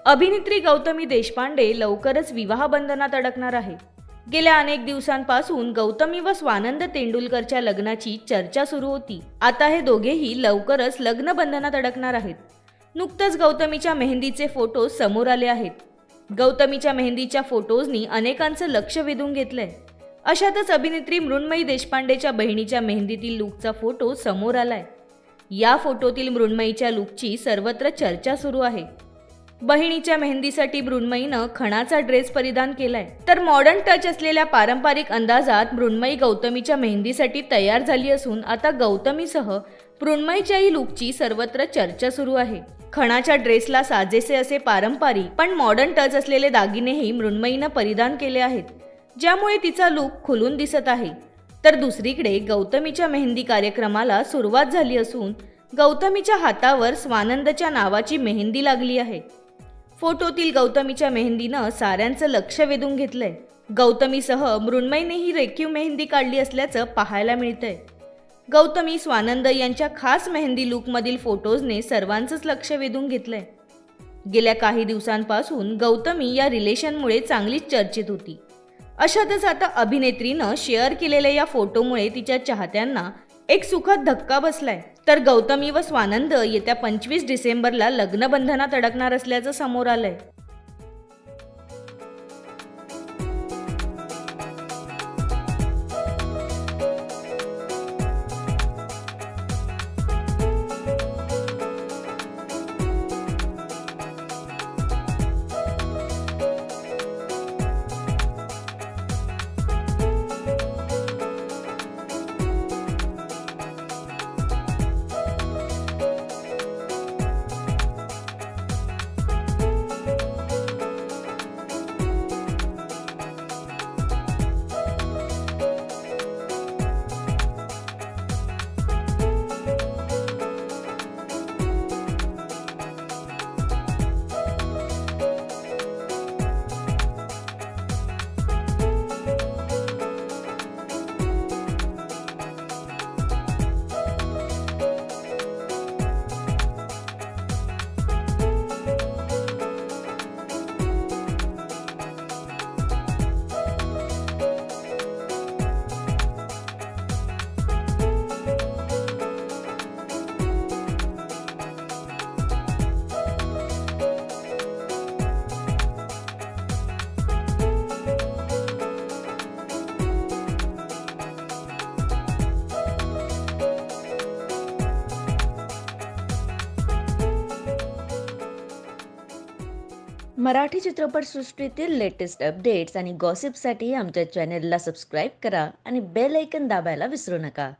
अभिनेत्री गौतमी देशपांडे लवकरच विवाह बंधनात अडकणार आहे। गेल्या अनेक दिवसांपासून गौतमी व स्वानंद तेंडुलकरच्या लग्नाची चर्चा सुरू होती। आता हे दोघेही लवकरच लग्न बंधनात अडकणार आहेत। नुकतंच गौतमीच्या मेहंदीचे फोटो समोर आले आहेत। गौतमीच्या मेहंदीच्या फोटोजनी अनेकांचं लक्ष वेधून घेतलंय। अशातच अभिनेत्री मृण्मयी देशपांडेच्या बहिणीच्या मेहंदीतील लुकचा फोटो समोर आलाय। या फोटोतील मृण्मयीच्या लुकची सर्वत्र चर्चा सुरू आहे। बहिणीच्या मेहंदीसाठी मृण्मयीनं खणाचा ड्रेस परिधान केलाय, तर मॉडर्न टच असलेल्या पारंपरिक अंदाजात मृण्मयी गौतमीच्या मेहंदीसाठी तयार झाली असून आता गौतमीसह मृण्मयीच्याही लुकची सर्वत्र चर्चा सुरू आहे। खणाच्या ड्रेसला साजेसे असे पारंपरिक पण मॉडर्न टच असलेले दागिनेही मृण्मयीनं परिधान केले आहेत, ज्यामुळे तिचा लुक खुलून दिसत आहे। तर दुसरीकडे गौतमीच्या मेहंदी कार्यक्रमाला सुरुवात झाली असून गौतमीच्या हातावर स्वानंदच्या नावाची मेहंदी लागली आहे। फोटोतील गौतमीच्या मेहंदीनं साऱ्यांचं लक्ष वेधून घेतलंय। गौतमीसह मृण्मयीनेही रेखीव मेहंदी काढली असल्याचं पाहायला मिळतंय। गौतमी स्वानंद यांच्या खास मेहंदी लुकमधील फोटोजने सर्वांचंच लक्ष वेधून घेतलंय। गेल्या काही दिवसांपासून गौतमी या रिलेशनमुळे चांगलीच चर्चेत होती। अशातच आता अभिनेत्रीनं शेअर केलेल्या या फोटोमुळे तिच्या चाहत्यांना एक सुखद धक्का बसलाय। तर गौतमी व स्वानंद येत्या 25 डिसेंबरला लग्न बंधनात अडकणार असल्याचं समोर आलंय। मराठी चित्रपटसृष्टीतील लेटेस्ट अपडेट्स आणि गॉसिपसाठी आमच्या चॅनेलला सबस्क्राईब करा आणि बेल आयकॉन दाबायला विसरू नका।